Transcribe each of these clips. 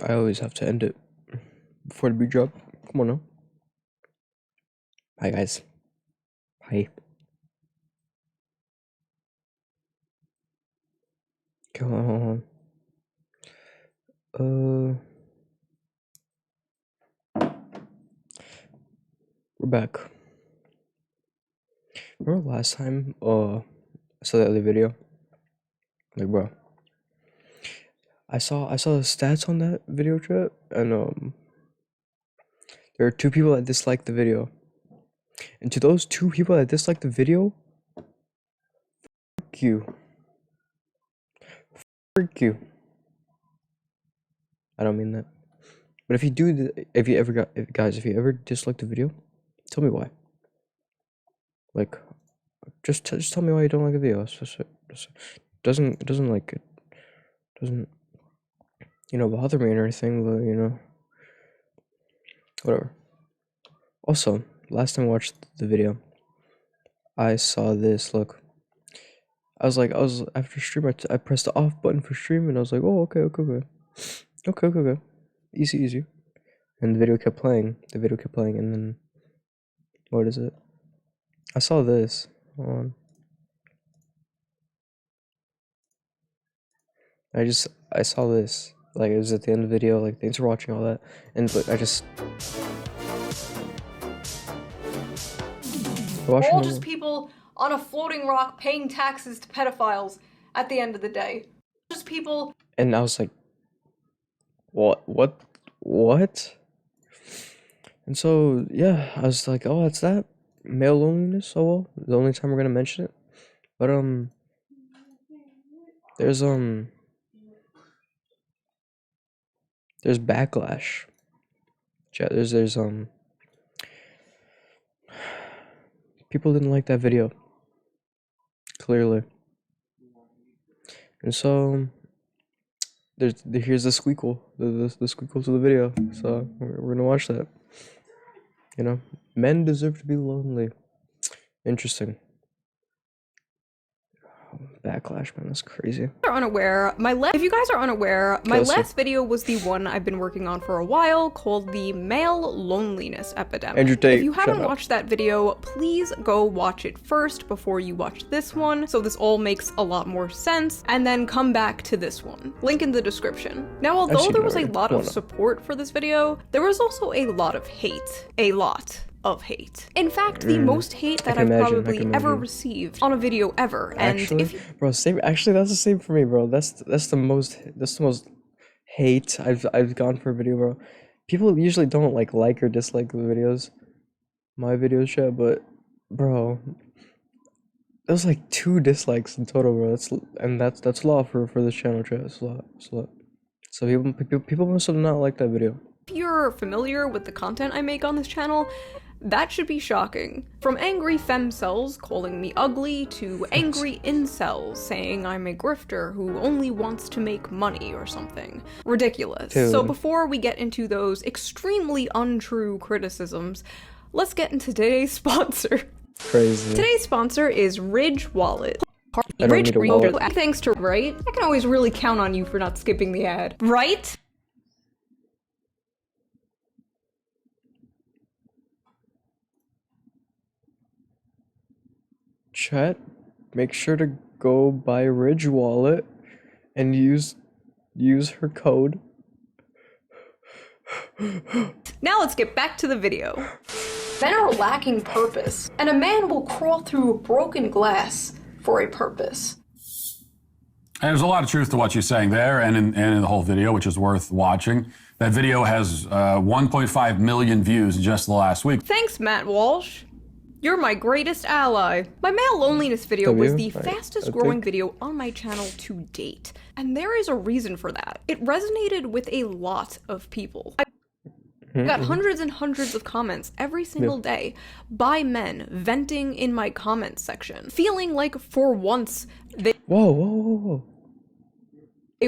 I always have to end it before the beat drop. Come on now. Hi guys. Hi. Come on. We're back. Remember last time I saw that other video? Like bro. I saw the stats on that video chat, and there are 2 people that disliked the video. And to those 2 people that disliked the video, fuck you. Fuck you. I don't mean that. But if you do, if you ever disliked the video, tell me why. Like, just tell me why you don't like the video. Doesn't bother me or anything, but whatever. Also, last time I watched the video, I saw this. Look, I was after stream. I pressed the off button for stream, and I was like, oh, okay, easy. And the video kept playing. And then what is it? I saw this. Hold on. I saw this. Like, it was at the end of the video. Like, thanks for watching all that. But I just. We're all just people on a floating rock paying taxes to pedophiles at the end of the day. Just people. And I was like, what? And so, yeah, I was like, oh, that's that. Male loneliness. Oh, well, the only time we're gonna mention it. But, there's Backlash. Chat, there's people didn't like that video. Clearly. And so here's the Squeakual, the Squeakual to the video. So we're gonna watch that. Men deserve to be lonely. Interesting. Backlash, man, that's crazy. If you guys are unaware, my last video was the one I've been working on for a while, called the Male Loneliness Epidemic. If you haven't watched that video, please go watch it first before you watch this one, so this all makes a lot more sense, and then come back to this one. Link in the description. Now, although there was a lot of support for this video, there was also a lot of hate. A lot of hate. In fact, the most hate that I've probably ever received on a video ever. And actually, actually, that's the same for me, bro. That's the most hate I've gone for a video, bro. People usually don't like or dislike the videos, my videos, shit, but bro, there's like 2 dislikes in total, bro. That's a lot for this channel, chat. It's a lot. So people must have not liked that video. If you're familiar with the content I make on this channel, that should be shocking. From angry femcells calling me ugly to angry incels saying I'm a grifter who only wants to make money or something. Ridiculous. Dude. So before we get into those extremely untrue criticisms, let's get into today's sponsor. Crazy. Today's sponsor is Ridge Wallet. I don't need a wallet. Thanks to right? I can always really count on you for not skipping the ad. Right? Chat, make sure to go buy Ridge Wallet and use her code. Now let's get back to the video. Men are lacking purpose, and a man will crawl through broken glass for a purpose. And there's a lot of truth to what you're saying there and in the whole video, which is worth watching. That video has 1.5 million views in just the last week. Thanks, Matt Walsh. You're my greatest ally. My male loneliness video was the fastest growing video on my channel to date. And there is a reason for that. It resonated with a lot of people. I got hundreds and hundreds of comments every single day by men venting in my comments section, feeling like for once they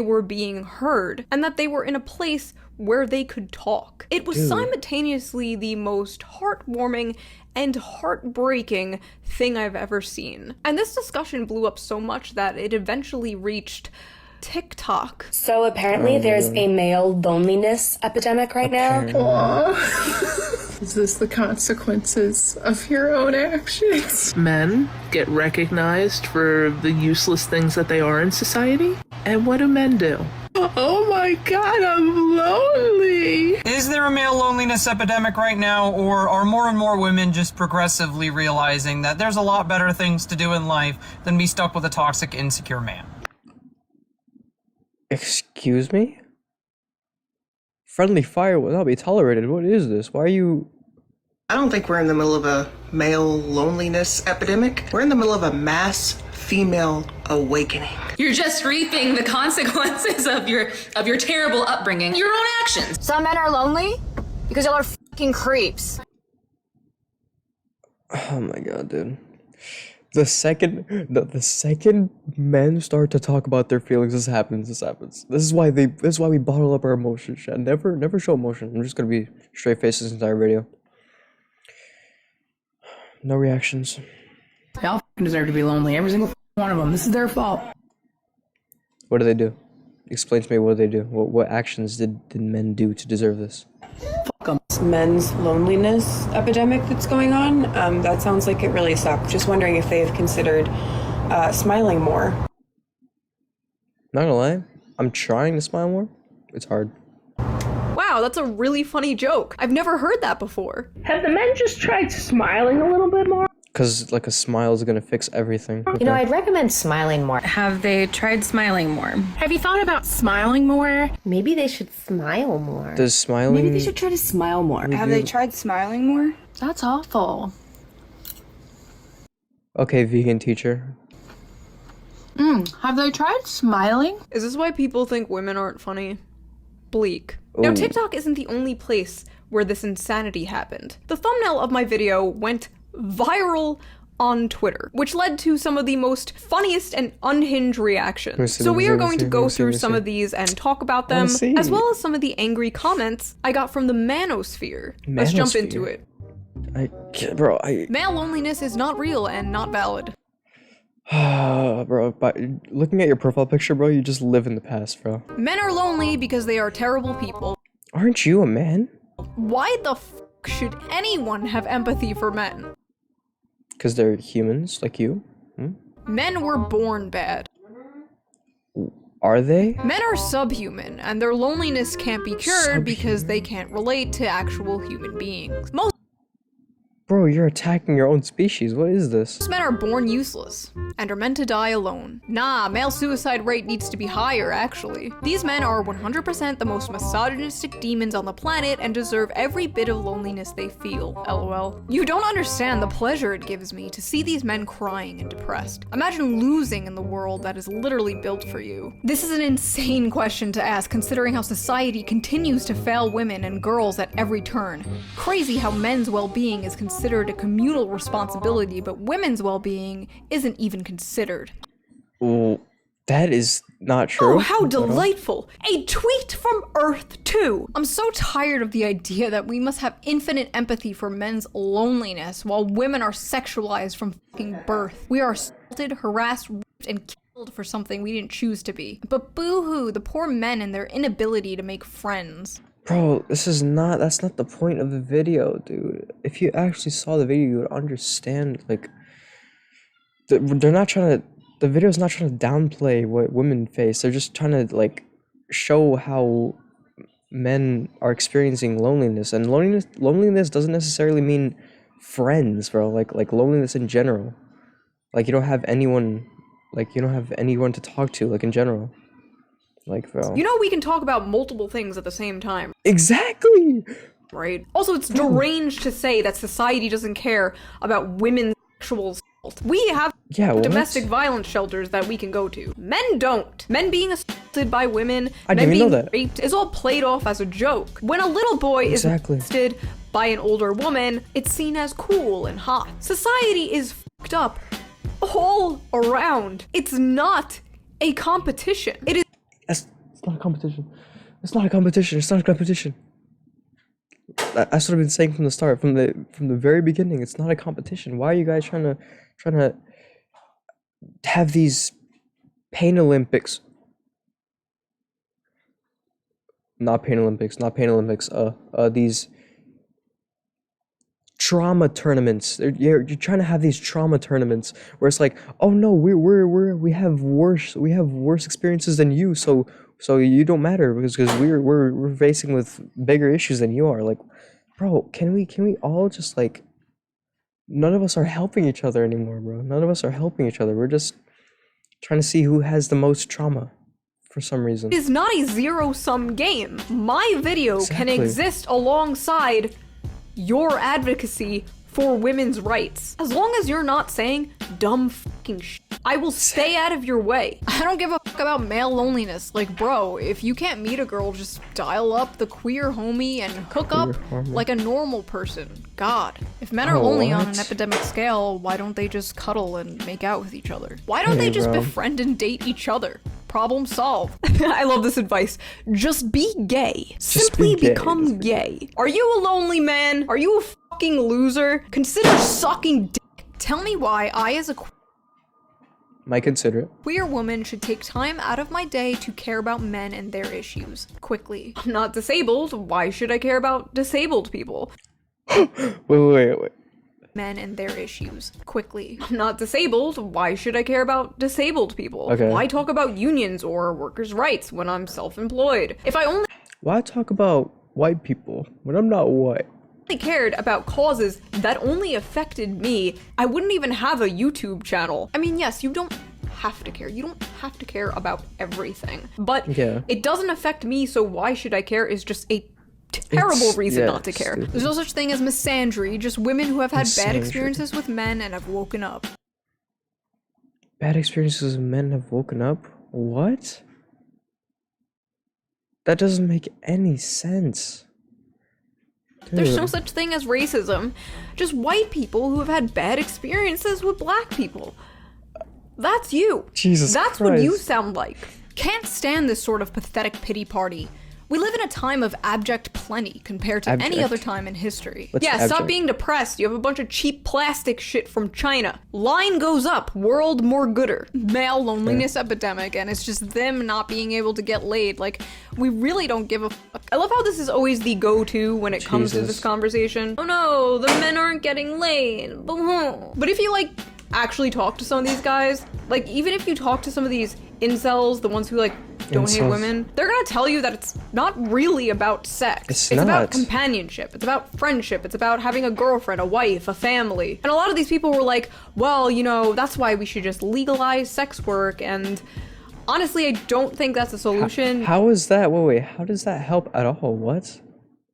were being heard and that they were in a place where they could talk. It was simultaneously the most heartwarming and heartbreaking thing I've ever seen. And this discussion blew up so much that it eventually reached TikTok. So apparently there's a male loneliness epidemic right now. Is this the consequences of your own actions? Men get recognized for the useless things that they are in society. And what do men do? Oh my god, I'm lonely! Is there a male loneliness epidemic right now, or are more and more women just progressively realizing that there's a lot better things to do in life than be stuck with a toxic, insecure man? Excuse me? Friendly fire will not be tolerated. What is this? Why are you... I don't think we're in the middle of a male loneliness epidemic. We're in the middle of a mass female awakening. You're just reaping the consequences of your terrible upbringing, your own actions. Some men are lonely because y'all are fucking creeps. Oh my god, dude. The second men start to talk about their feelings, this happens. This is why we bottle up our emotions, Chad. Never show emotion. I'm just gonna be straight face this entire video. No reactions. They all deserve to be lonely. Every single one of them. This is their fault. What do they do? Explain to me, what do they do? What actions did men do to deserve this? Fuck them. Men's loneliness epidemic that's going on. That sounds like it really sucks. Just wondering if they've considered smiling more. Not gonna lie, I'm trying to smile more. It's hard. Wow, that's a really funny joke. I've never heard that before. Have the men just tried smiling a little bit more? Cause like a smile is gonna fix everything. Okay. You know, I'd recommend smiling more. Have they tried smiling more? Have you thought about smiling more? Maybe they should smile more. Does smiling... Maybe they should try to smile more. Have they tried smiling more? That's awful. Okay, vegan teacher. Have they tried smiling? Is this why people think women aren't funny? Bleak. Now, TikTok isn't the only place where this insanity happened. The thumbnail of my video went viral on Twitter, which led to some of the most funniest and unhinged reactions. So we are going to go through some of these and talk about them, as well as some of the angry comments I got from the manosphere. Let's jump into it. Male loneliness is not real and not valid. Bro, but looking at your profile picture, bro, you just live in the past, bro. Men are lonely because they are terrible people. Aren't you a man? Why the f should anyone have empathy for men? Because they're humans, like you. Men were born bad. Are they? Men are subhuman, and their loneliness can't be cured because they can't relate to actual human beings. Bro, you're attacking your own species. What is this? Most men are born useless and are meant to die alone. Nah, male suicide rate needs to be higher, actually. These men are 100% the most misogynistic demons on the planet and deserve every bit of loneliness they feel, lol. You don't understand the pleasure it gives me to see these men crying and depressed. Imagine losing in the world that is literally built for you. This is an insane question to ask considering how society continues to fail women and girls at every turn. Crazy how men's well-being is considered a communal responsibility, but women's well-being isn't even considered. Well, that is not true. Oh, how delightful! A tweet from Earth 2! I'm so tired of the idea that we must have infinite empathy for men's loneliness while women are sexualized from fucking birth. We are assaulted, harassed, raped, and killed for something we didn't choose to be. But boo-hoo, the poor men and their inability to make friends. Bro, that's not the point of the video, dude. If you actually saw the video, you would understand, like, the video's not trying to downplay what women face. They're just trying to, like, show how men are experiencing loneliness. And loneliness doesn't necessarily mean friends, bro. Like loneliness in general. Like, you don't have anyone to talk to, like, in general. Like, bro. You know we can talk about multiple things at the same time. Exactly! Right? Also, it's deranged to say that society doesn't care about women's sexual assault. We have domestic violence shelters that we can go to. Men don't. Men being assaulted by women, men being raped, is all played off as a joke. When a little boy is assaulted by an older woman, it's seen as cool and hot. Society is fucked up all around. It's not a competition. It is. It's not a competition. It's not a competition. It's not a competition. That's what I've been saying from the start, from the very beginning. It's not a competition. Why are you guys trying to have these pain Olympics not Pain Olympics, not Pain Olympics. These trauma tournaments. You're trying to have these trauma tournaments where it's like, oh no, we have worse experiences than you, so you don't matter because we're facing with bigger issues than you are. Like, bro, can we all just like, none of us are helping each other anymore, bro. None of us are helping each other. We're just trying to see who has the most trauma for some reason. It is not a zero-sum game. My video can exist alongside your advocacy for women's rights. As long as you're not saying dumb fucking shit, I will stay out of your way. I don't give a fuck about male loneliness. Like, bro, if you can't meet a girl, just dial up the queer homie and hook up like a normal person. God. If men are lonely on an epidemic scale, why don't they just cuddle and make out with each other? Why don't they just befriend and date each other? Problem solved. I love this advice. Just be gay. Simply become gay. Are you a lonely man? Are you a fucking loser? Consider sucking dick. Tell me why I, as a might consider it. queer woman, should take time out of my day to care about men and their issues. Quickly. I'm not disabled. Why should I care about disabled people? Wait. Men and their issues. Quickly. I'm not disabled. Why should I care about disabled people? Okay. Why talk about unions or workers' rights when I'm self-employed? If I only Why talk about white people when I'm not white? cared about causes that only affected me, I wouldn't even have a YouTube channel. I mean, yes, you don't have to care. You don't have to care about everything. But it doesn't affect me, so why should I care is just a terrible reason not to care. Stupid. There's no such thing as misandry, just women who have had bad experiences with men and have woken up. Bad experiences with men have woken up? What? That doesn't make any sense. Dude. There's no such thing as racism, just white people who have had bad experiences with black people. That's you. Jesus That's Christ. what you sound like. Can't stand this sort of pathetic pity party. We live in a time of abject plenty compared to any other time in history. Stop being depressed. You have a bunch of cheap plastic shit from China. Line goes up. World more gooder. Male loneliness epidemic, and it's just them not being able to get laid. Like, we really don't give a fuck. I love how this is always the go-to when it comes to this conversation. Oh no, the men aren't getting laid. But if you, like, actually talk to some of these guys, like, even if you talk to some of these incels, the ones who, like, don't hate women, they're gonna tell you that it's not really about sex. It's about companionship. It's about friendship. It's about having a girlfriend, a wife, a family. And a lot of these people were like, well, you know, that's why we should just legalize sex work. And honestly, I don't think that's a solution. How is that? Wait, how does that help at all? What?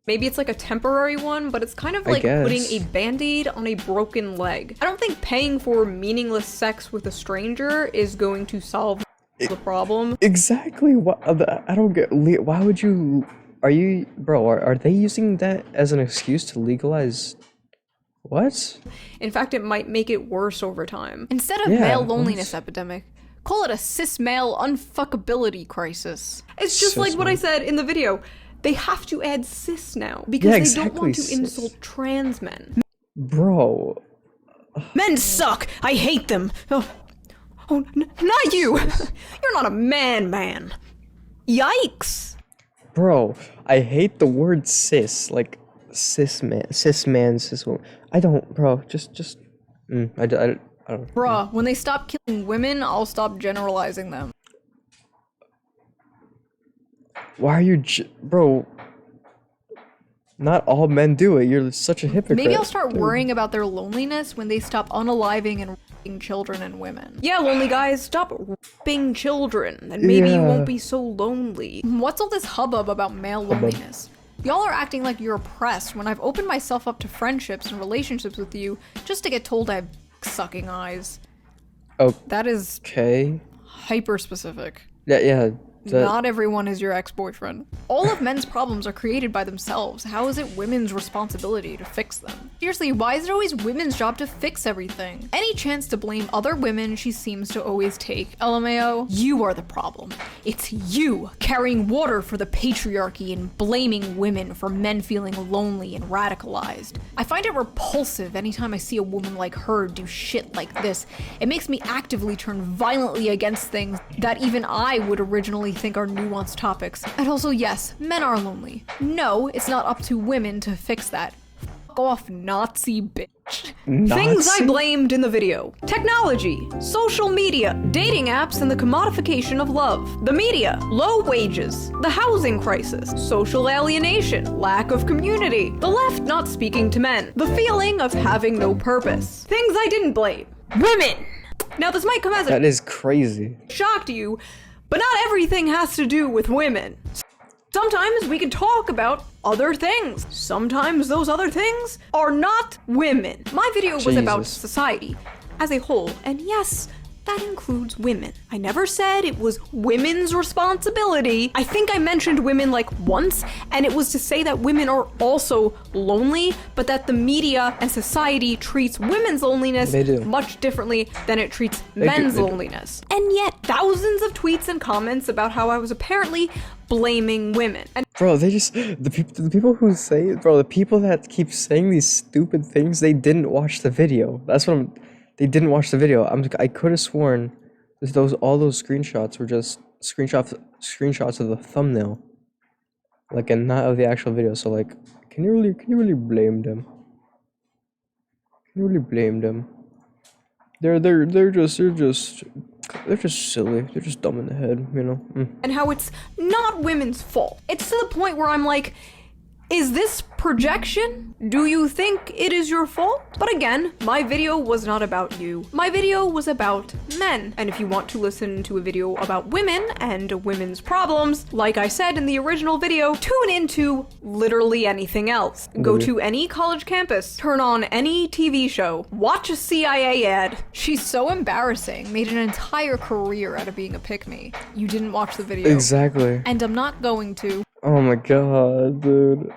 Maybe it's like a temporary one, but it's kind of like putting a band-aid on a broken leg. I don't think paying for meaningless sex with a stranger is going to solve the problem. Exactly. What? I don't get. Why would you? Are you, bro? Are they using that as an excuse to legalize? What? In fact, it might make it worse over time. Instead of male loneliness epidemic, call it a cis male unfuckability crisis. It's just like what I said in the video. They have to add cis now because they don't want to insult trans men. Bro. Men suck. I hate them. Oh, not you! You're not a man. Yikes! Bro, I hate the word cis. Like, cis man, cis woman. I don't, bro. I don't. Bruh, when they stop killing women, I'll stop generalizing them. Why are you, bro? Not all men do it. You're such a hypocrite. Maybe I'll start worrying about their loneliness when they stop unaliving and raping children and women. Yeah, lonely guys, stop raping children, and maybe you won't be so lonely. What's all this hubbub about male loneliness? Y'all are acting like you're oppressed when I've opened myself up to friendships and relationships with you just to get told I have sucking eyes. Oh. That is hyper specific. Yeah. Not everyone is your ex-boyfriend. All of men's problems are created by themselves. How is it women's responsibility to fix them? Seriously, why is it always women's job to fix everything? Any chance to blame other women she seems to always take. LMAO, you are the problem. It's you carrying water for the patriarchy and blaming women for men feeling lonely and radicalized. I find it repulsive anytime I see a woman like her do shit like this. It makes me actively turn violently against things that even I would originally think are nuanced topics. And also, yes, men are lonely. No, it's not up to women to fix that. Fuck off, Nazi bitch. Things I blamed in the video: technology, social media, dating apps, and the commodification of love. The media, low wages, the housing crisis, social alienation, lack of community, the left not speaking to men, the feeling of having no purpose. Things I didn't blame: women. Now this might come as that is crazy. Shock to you, but not everything has to do with women. Sometimes we can talk about other things. Sometimes those other things are not women. My video was about society as a whole, and yes, that includes women. I never said it was women's responsibility. I think I mentioned women like once, and it was to say that women are also lonely, but that the media and society treats women's loneliness much differently than it treats men's loneliness. And yet, thousands of tweets and comments about how I was apparently blaming women. And bro, they just, the people who say, bro, the people that keep saying these stupid things, they didn't watch the video. That's what they didn't watch the video. I could have sworn all those screenshots were just screenshots of the thumbnail, like, and not of the actual video. So like, can you really blame them? Can you really blame them? They're just silly. They're just dumb in the head, you know. And how it's not women's fault. It's to the point where I'm like, is this projection? Do you think it is your fault? But again, my video was not about you. My video was about men. And if you want to listen to a video about women and women's problems, like I said in the original video, tune into literally anything else. Go to any college campus, turn on any TV show, watch a CIA ad. She's so embarrassing, made an entire career out of being a pick-me. You didn't watch the video. Exactly. And I'm not going to. Oh my god, dude.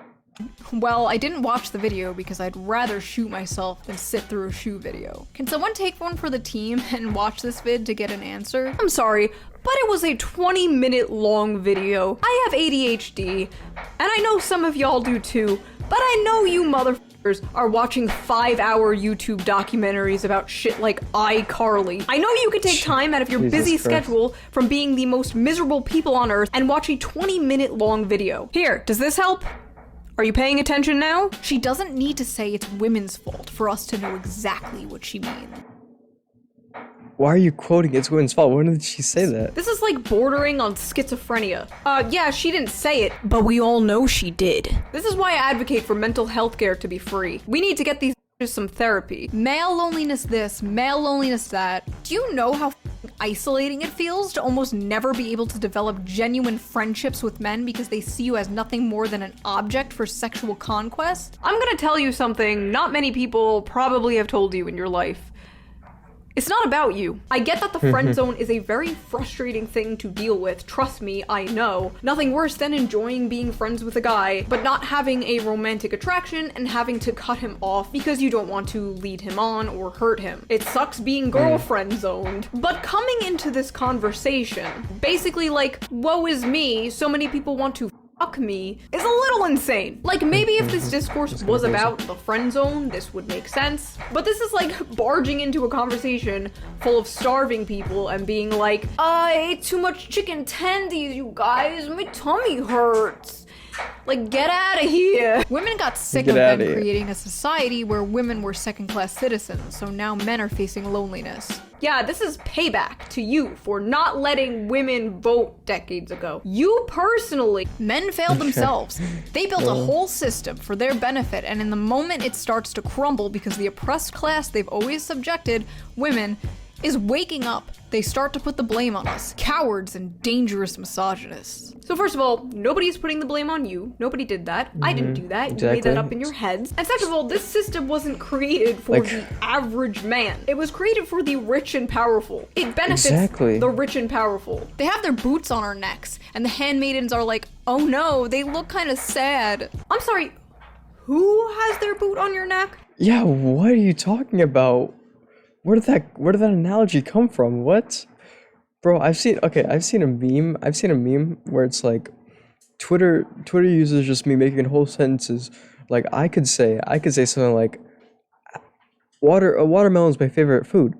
Well, I didn't watch the video because I'd rather shoot myself than sit through a shoe video. Can someone take one for the team and watch this vid to get an answer? I'm sorry, but it was a 20-minute long video. I have ADHD, and I know some of y'all do too, but I know you motherfuckers are watching 5-hour YouTube documentaries about shit like iCarly. I know you could take time out of your busy schedule from being the most miserable people on earth and watch a 20-minute long video. Here, does this help? Are you paying attention now? She doesn't need to say it's women's fault for us to know exactly what she means. Why are you quoting it's women's fault? When did she say that? This is like bordering on schizophrenia. Yeah, she didn't say it, but we all know she did. This is why I advocate for mental health care to be free. We need to get these some therapy. Male loneliness this, male loneliness that. Do you know how isolating it feels to almost never be able to develop genuine friendships with men because they see you as nothing more than an object for sexual conquest? I'm gonna tell you something not many people probably have told you in your life. It's not about you. I get that the friend zone is a very frustrating thing to deal with. Trust me, I know. Nothing worse than enjoying being friends with a guy, but not having a romantic attraction and having to cut him off because you don't want to lead him on or hurt him. It sucks being girlfriend zoned. But coming into this conversation, basically like, woe is me, so many people want to fuck me, is a little insane. Like, maybe if this discourse was about the friend zone, this would make sense. But this is like barging into a conversation full of starving people and being like, I ate too much chicken tendies, you guys, my tummy hurts. Like, get out of here. Women got sick of men creating a society where women were second-class citizens, so now men are facing loneliness. Yeah, this is payback to you for not letting women vote decades ago. You personally. Men failed themselves. They built a whole system for their benefit, and in the moment it starts to crumble because the oppressed class they've always subjected, women, is waking up. They start to put the blame on us, cowards and dangerous misogynists. So first of all, nobody's putting the blame on you. Nobody did that. I didn't do that. You made that up in your heads. And second of all, this system wasn't created for the average man. It was created for the rich and powerful. It benefits the rich and powerful. They have their boots on our necks, and the handmaidens are like, oh no, they look kind of sad. I'm sorry, who has their boot on your neck? Yeah, what are you talking about? Where did that analogy come from? What? Bro, I've seen a meme where it's like Twitter uses just me making whole sentences. Like I could say something like a watermelon's my favorite fruit.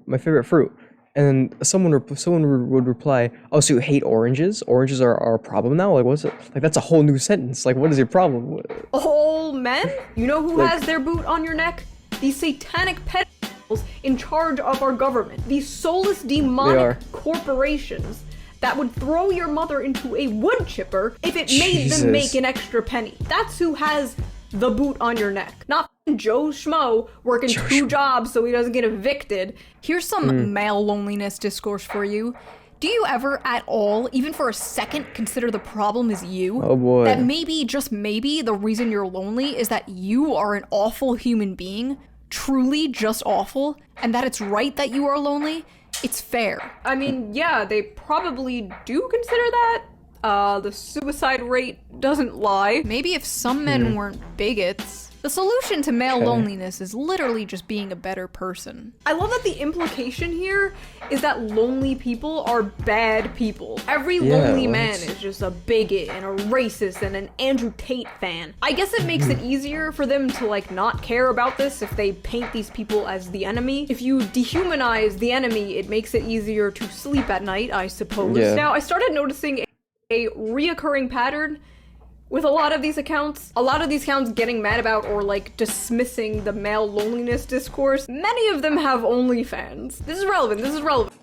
And then someone would reply, "Oh, so you hate oranges? Oranges are a problem now? Like, what's it? Like, that's a whole new sentence. Like, what is your problem?" All men? You know who has their boot on your neck? These satanic pedophiles in charge of our government. These soulless demonic corporations that would throw your mother into a wood chipper if it made them make an extra penny. That's who has the boot on your neck. Not Joe Schmo working two jobs so he doesn't get evicted. Here's some male loneliness discourse for you. Do you ever at all, even for a second, consider the problem is you? Oh boy. That maybe, just maybe, the reason you're lonely is that you are an awful human being, truly just awful, and that it's right that you are lonely? It's fair. I mean, yeah, they probably do consider that. The suicide rate doesn't lie. Maybe if some men weren't bigots. The solution to male loneliness is literally just being a better person. I love that the implication here is that lonely people are bad people. Every lonely man is just a bigot and a racist and an Andrew Tate fan. I guess it makes it easier for them to like not care about this if they paint these people as the enemy. If you dehumanize the enemy, it makes it easier to sleep at night, I suppose. Yeah. Now, I started noticing a reoccurring pattern with a lot of these accounts. A lot of these accounts getting mad about or like dismissing the male loneliness discourse. Many of them have OnlyFans. This is relevant, this is relevant.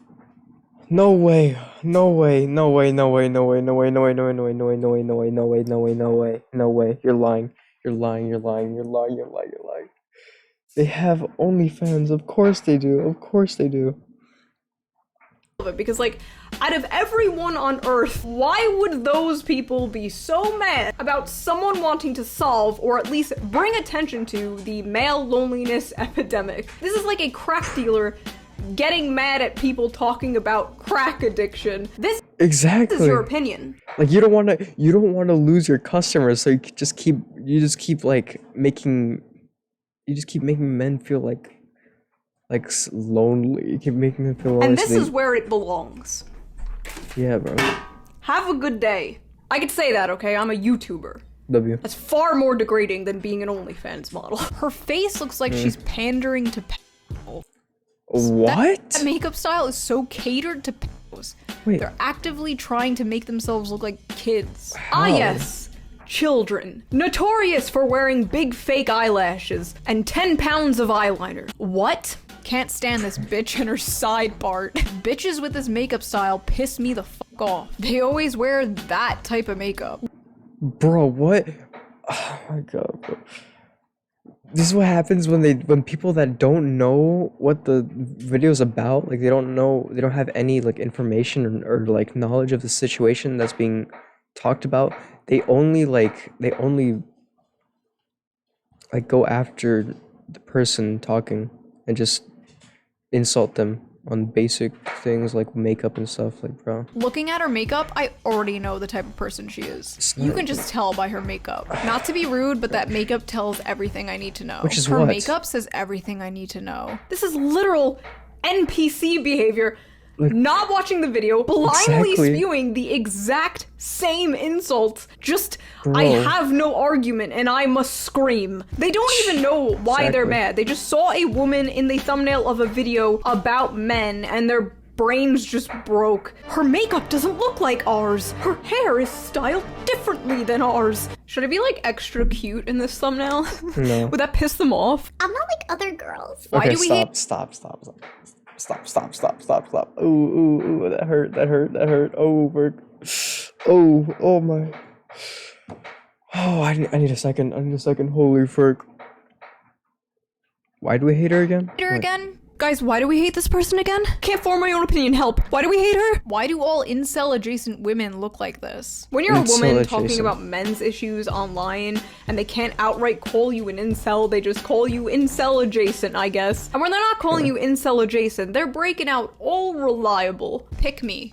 No way, no way, no way, no way, no way, no way, no way, no way, no way, no way, no way, no way, no way, no way, no way, no way. You're lying. You're lying, you're lying, you're lying, you're lying, you're lying. They have OnlyFans, of course they do, of course they do. Because like, out of everyone on Earth, why would those people be so mad about someone wanting to solve or at least bring attention to the male loneliness epidemic? This is like a crack dealer getting mad at people talking about crack addiction. This is your opinion. Like you don't want to lose your customers, so you just keep making men feel like lonely. You keep making them feel lonely. And this is where it belongs. Yeah, bro. Have a good day. I could say that, okay? I'm a YouTuber. W. That's far more degrading than being an OnlyFans model. Her face looks like she's pandering to pedos. What? That makeup style is so catered to pedos. Wait. They're actively trying to make themselves look like kids. How? Ah, yes. Children. Notorious for wearing big fake eyelashes and 10 pounds of eyeliner. What? Can't stand this bitch and her side part. Bitches with this makeup style piss me the fuck off. They always wear that type of makeup. Bro, what? Oh my god, bro. This is what happens when people that don't know what the video's about, like they don't have any like information or like knowledge of the situation that's being talked about, they only go after the person talking and just insult them on basic things like makeup and stuff, like, bro. Looking at her makeup, I already know the type of person she is. You can just tell by her makeup. Not to be rude, but that makeup tells everything I need to know. Which is her what? makeup says everything I need to know. This is literal NPC behavior. Like, not watching the video, blindly spewing the exact same insults. Just, bro. I have no argument and I must scream. They don't even know why they're mad. They just saw a woman in the thumbnail of a video about men and their brains just broke. Her makeup doesn't look like ours. Her hair is styled differently than ours. Should I be like extra cute in this thumbnail? No. Would that piss them off? I'm not like other girls. Why do we hate- Stop. Ooh, that hurt. Oh my. Oh, I need a second. Holy frick. Why do we hate her again? Hate her again? Guys, why do we hate this person again? Can't form my own opinion, help. Why do we hate her? Why do all incel-adjacent women look like this? When you're a woman talking about men's issues online, and they can't outright call you an incel, they just call you incel-adjacent, I guess. And when they're not calling you incel-adjacent, they're breaking out all reliable pick-me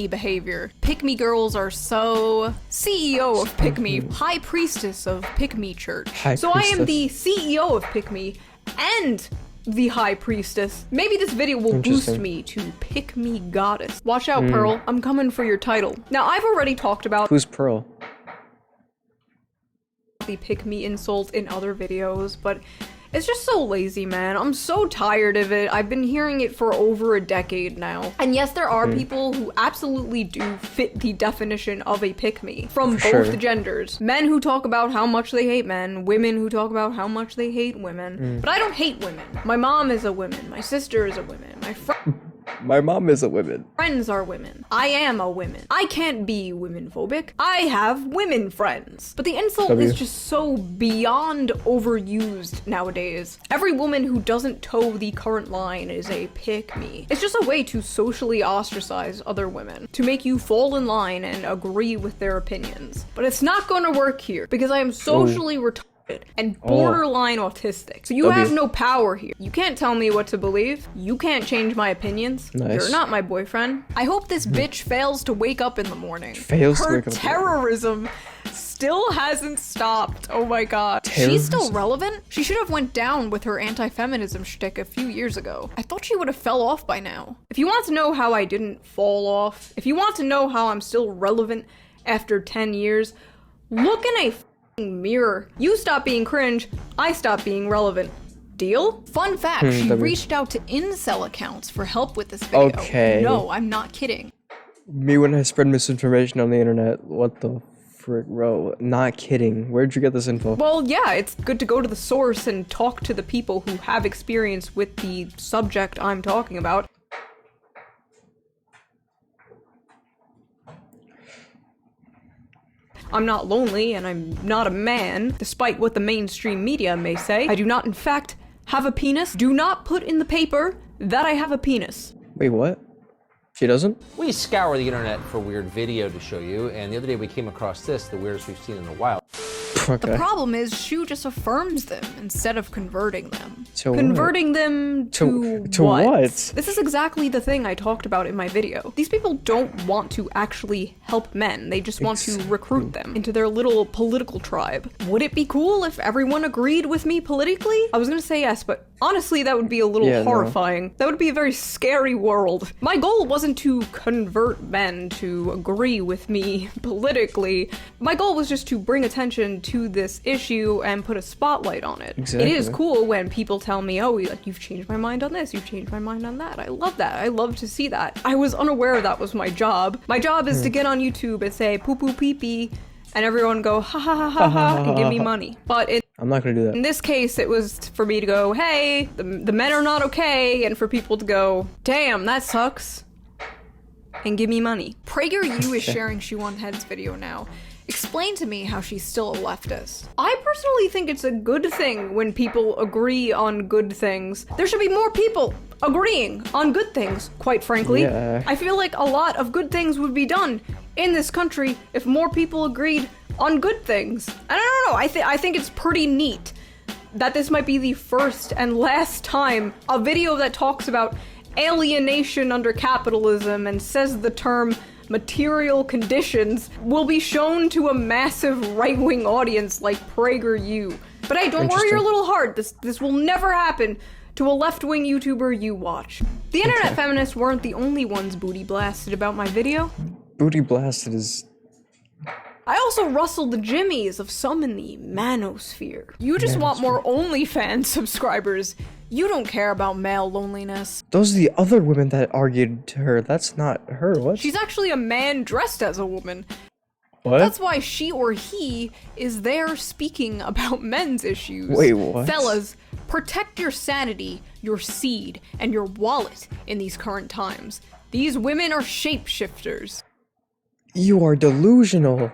behavior. Pick-me girls are so... CEO of pick-me, high priestess of pick-me church. So I am the CEO of pick-me, and... the high priestess. Maybe this video will boost me to pick me goddess. Watch out, Pearl. I'm coming for your title. Now, I've already talked about who's Pearl? The pick me insult in other videos, but It's just so lazy, man. I'm so tired of it. I've been hearing it for over a decade now. And yes, there are people who absolutely do fit the definition of a pick-me from both genders. Men who talk about how much they hate men, women who talk about how much they hate women. But I don't hate women. My mom is a woman. My sister is a woman. My mom is a woman. Friends are women. I am a woman. I can't be women-phobic. I have women friends. But the insult is just so beyond overused nowadays. Every woman who doesn't toe the current line is a pick-me. It's just a way to socially ostracize other women, to make you fall in line and agree with their opinions. But it's not gonna work here, because I am socially retarded and borderline autistic. So you have no power here. You can't tell me what to believe. You can't change my opinions. You're not my boyfriend. I hope this bitch fails to wake up in the morning. Her terrorism still hasn't stopped. Oh my god. She's still relevant? She should have went down with her anti-feminism shtick a few years ago. I thought she would have fell off by now. If you want to know how I didn't fall off, if you want to know how I'm still relevant after 10 years, look in a mirror. You stop being cringe, I stop being relevant. Deal? Fun fact, she reached out to incel accounts for help with this video. Okay. No, I'm not kidding. Me when I spread misinformation on the internet. What the frick, bro? Not kidding. Where'd you get this info? Well, yeah, it's good to go to the source and talk to the people who have experience with the subject I'm talking about. I'm not lonely, and I'm not a man, despite what the mainstream media may say. I do not, in fact, have a penis. Do not put in the paper that I have a penis. Wait, what? She doesn't? We scour the internet for weird video to show you, and the other day we came across this, the weirdest we've seen in a while. The problem is Shoe just affirms them instead of converting them. To converting them to what? This is exactly the thing I talked about in my video. These people don't want to actually help men. They just want to recruit them into their little political tribe. Would it be cool if everyone agreed with me politically? I was gonna say yes, but honestly, that would be a little horrifying. That would be a very scary world. My goal wasn't to convert men to agree with me politically. My goal was just to bring attention to this issue and put a spotlight on it. It is cool when people tell me, oh, like, you've changed my mind on this, you've changed my mind on that. I love that. I love to see that. I was unaware that was my job. My job is to get on YouTube and say poo poo pee pee, and everyone go ha ha ha ha ha and give me money. But I'm not gonna do that. In this case, it was for me to go, hey, the men are not okay, and for people to go, damn, that sucks, and give me money. PragerU is sharing Shoe0nHead's video now. Explain to me how she's still a leftist. I personally think it's a good thing when people agree on good things. There should be more people agreeing on good things, quite frankly. I feel like a lot of good things would be done in this country if more people agreed on good things. And I don't know, I think it's pretty neat that this might be the first and last time a video that talks about alienation under capitalism and says the term material conditions will be shown to a massive right-wing audience like PragerU. But hey, don't worry your little heart, this will never happen to a left-wing YouTuber you watch. The internet feminists weren't the only ones booty blasted about my video. Booty blasted is... I also rustled the jimmies of some in the manosphere. You just want more OnlyFans subscribers. You don't care about male loneliness. Those are the other women that argued to her. That's not her, what? She's actually a man dressed as a woman. What? That's why she or he is there speaking about men's issues. Wait, what? Fellas, protect your sanity, your seed, and your wallet in these current times. These women are shapeshifters. You are delusional.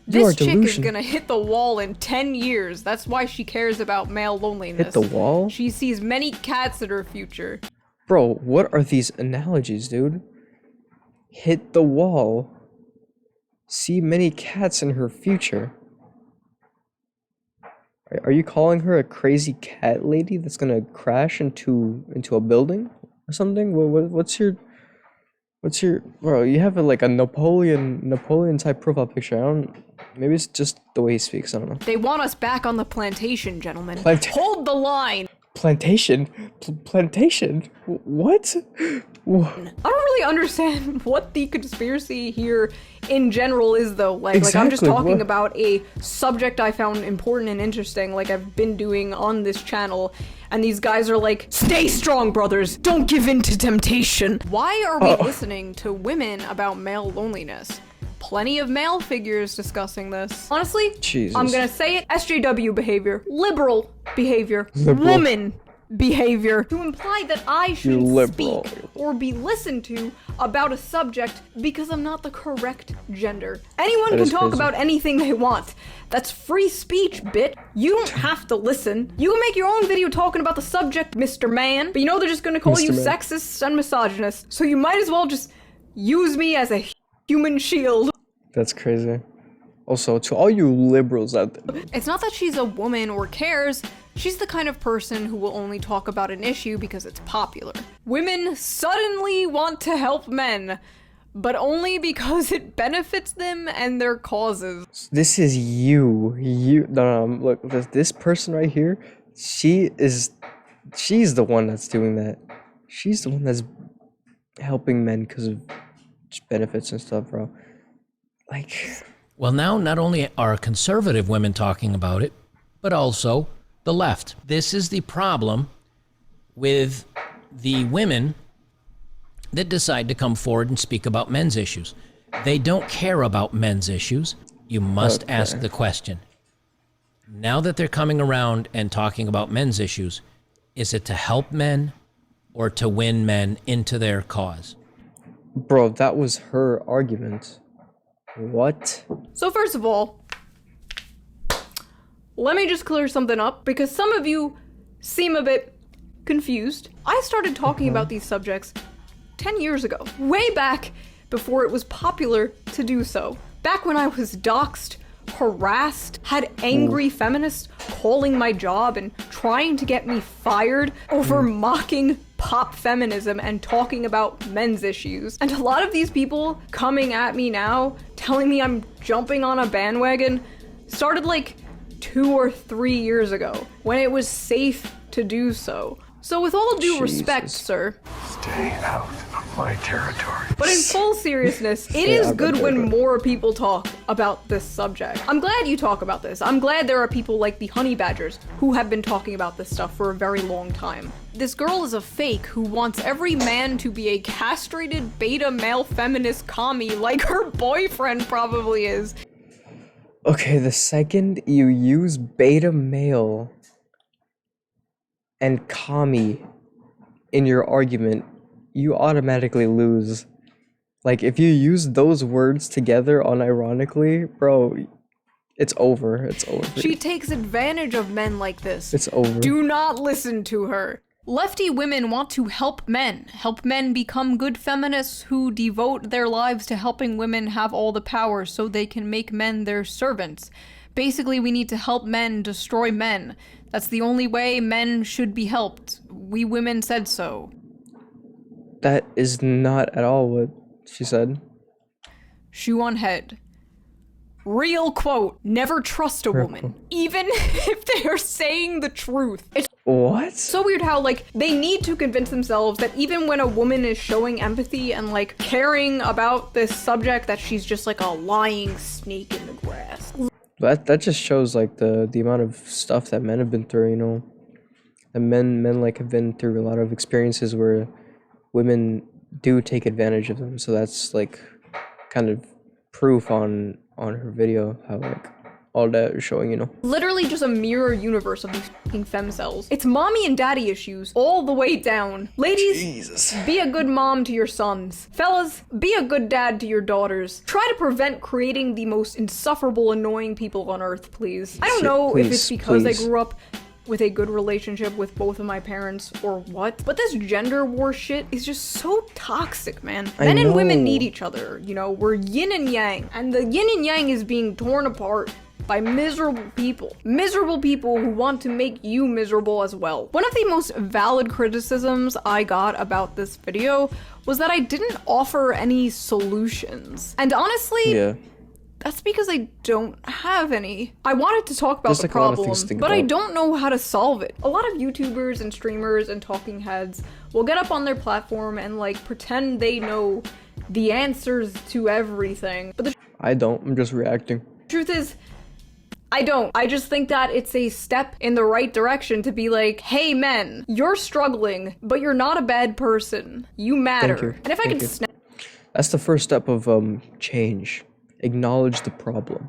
This chick is gonna hit the wall in 10 years. That's why she cares about male loneliness. Hit the wall? She sees many cats in her future. Bro, what are these analogies, dude? Hit the wall. See many cats in her future. Are you calling her a crazy cat lady that's gonna crash into a building or something? What's your bro? You have like a Napoleon type profile picture. Maybe it's just the way he speaks. I don't know. They want us back on the plantation, gentlemen. Hold the line. Plantation? Plantation? What? I don't really understand what the conspiracy here in general is, though. Like I'm just talking about a subject I found important and interesting, like I've been doing on this channel, and these guys are like, stay strong, brothers, don't give in to temptation. Why are we listening to women about male loneliness? Plenty of male figures discussing this. Honestly, Jesus. I'm gonna say it, SJW behavior, liberal behavior, woman behavior, to imply that I shouldn't speak or be listened to about a subject because I'm not the correct gender. Anyone can talk about anything they want. That's free speech, bit. You don't have to listen. You can make your own video talking about the subject, Mr. Man, but you know they're just gonna call you sexist and misogynist, so you might as well just use me as a human shield. That's crazy. Also, to all you liberals out there. It's not that she's a woman or cares. She's the kind of person who will only talk about an issue because it's popular. Women suddenly want to help men, but only because it benefits them and their causes. This is you. No, look, this person right here, she's the one that's doing that. She's the one that's helping men because of benefits and stuff, bro. Like... Well, now not only are conservative women talking about it, but also the left. This is the problem with the women that decide to come forward and speak about men's issues. They don't care about men's issues. You must ask the question. Now that they're coming around and talking about men's issues, is it to help men or to win men into their cause? Bro, that was her argument. What? So first of all, let me just clear something up, because some of you seem a bit confused. I started talking about these subjects 10 years ago, way back before it was popular to do so. Back when I was doxxed, harassed, had angry feminists calling my job and trying to get me fired over mocking pop feminism and talking about men's issues. And a lot of these people coming at me now, telling me I'm jumping on a bandwagon, started like 2 or 3 years ago, when it was safe to do so. So with all due respect, sir, stay out of my territory. But in full seriousness, it is good when more people talk about this subject. I'm glad you talk about this. I'm glad there are people like the honey badgers who have been talking about this stuff for a very long time. This girl is a fake who wants every man to be a castrated beta male feminist commie like her boyfriend probably is. Okay, the second you use beta male and commie in your argument, you automatically lose. Like, if you use those words together unironically, bro, it's over. It's over. She takes advantage of men like this. It's over. Do not listen to her. Lefty women want to help men become good feminists who devote their lives to helping women have all the power so they can make men their servants. Basically, we need to help men destroy men. That's the only way men should be helped. We women said so. That is not at all what she said. Shoe0nHead. Real quote, never trust a woman, even if they are saying the truth. It's what? So weird how, like, they need to convince themselves that even when a woman is showing empathy and, like, caring about this subject, that she's just like a lying snake in the grass. That just shows, like, the amount of stuff that men have been through, you know? And men like have been through a lot of experiences where women do take advantage of them. So that's, like, kind of proof on her video how, like, all that is showing, you know? Literally just a mirror universe of these fucking femcells. It's mommy and daddy issues all the way down. Ladies, be a good mom to your sons. Fellas, be a good dad to your daughters. Try to prevent creating the most insufferable, annoying people on earth, please. I don't know if it's because I grew up with a good relationship with both of my parents or what, but this gender war shit is just so toxic, man. Men and women need each other, you know? We're yin and yang, and the yin and yang is being torn apart by miserable people who want to make you miserable as well. One of the most valid criticisms I got about this video was that I didn't offer any solutions. And honestly, That's because I don't have any. I wanted to talk about There's, the like, a lot of problem, things to think but I about. don't know how to solve it. A lot of YouTubers and streamers and talking heads will get up on their platform and like pretend they know the answers to everything. But the I don't. I'm just reacting. truth is, I don't. I just think that it's a step in the right direction to be like, hey men, you're struggling, but you're not a bad person. You matter. Thank you. And if I Thank could you. snap That's the first step of change. Acknowledge the problem.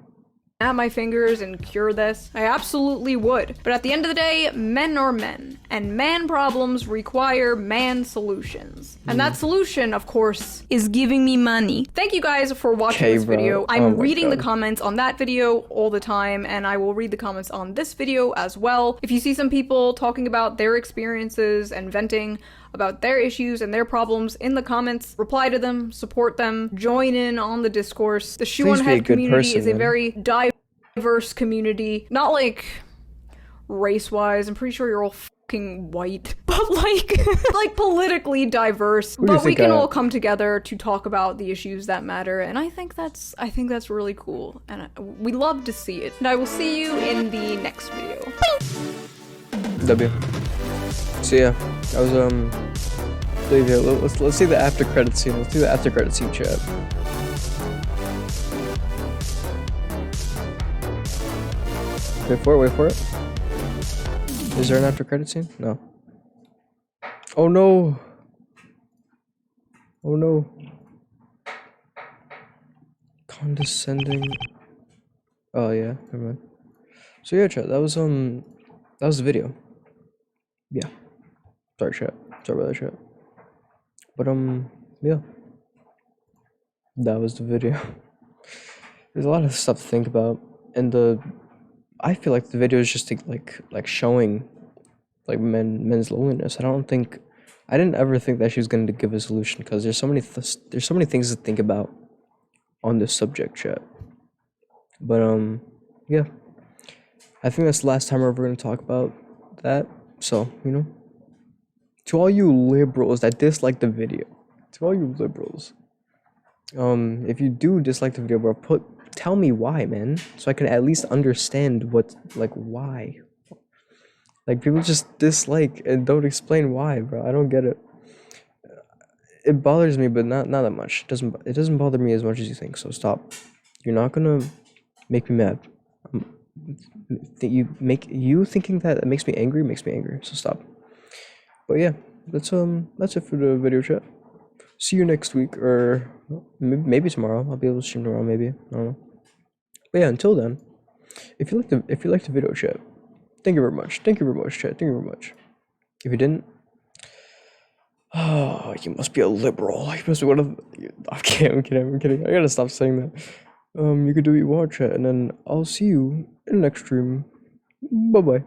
my fingers and cure this, I absolutely would. But at the end of the day, men are men, and man problems require man solutions. And that solution, of course, is giving me money. Thank you guys for watching this bro. video. Oh I'm my reading the God. comments on that video all the time, and I will read the comments on this video as well. If you see some people talking about their experiences and venting about their issues and their problems in the comments, reply to them, support them, join in on the discourse. The Please be a Shoe0nHead good community person, is a man. very diverse community. Not like race-wise, I'm pretty sure you're all fucking white, but like like politically diverse. Who do you But we think can I am? all come together to talk about the issues that matter, and I think that's really cool, and we love to see it. And I will see you in the next video. W. So yeah, I was leave here. Let's see the after credit scene. Let's do the after credit scene, chat. Wait for it. Is there an after credit scene? No. Oh no. Oh no. Condescending. Oh yeah, never mind. So yeah, chat, that was the video. Yeah. Sorry, chat. Sorry about that, chat. But yeah. That was the video. There's a lot of stuff to think about, and I feel like the video is just like showing like men's loneliness. I didn't ever think that she was going to give a solution, because there's so many things to think about on this subject, chat. But yeah, I think that's the last time we're ever going to talk about that. So, you know, to all you liberals that dislike the video, to all you liberals, if you do dislike the video, bro, tell me why, man, so I can at least understand why. Like, people just dislike and don't explain why, bro. I don't get it. It bothers me, but not that much. It doesn't bother me as much as you think. So stop. You're not gonna make me mad. You thinking that makes me angry makes me angry. So stop. But yeah, that's it for the video, chat. See you next week, or maybe tomorrow. I'll be able to stream tomorrow, maybe. I don't know. But yeah, until then, if you liked the video, chat, thank you very much. Thank you very much, chat. Thank you very much. If you didn't, oh, you must be a liberal. You must be one of the... I'm kidding. I gotta stop saying that. You can do what you want, chat, and then I'll see you in the next stream. Bye bye.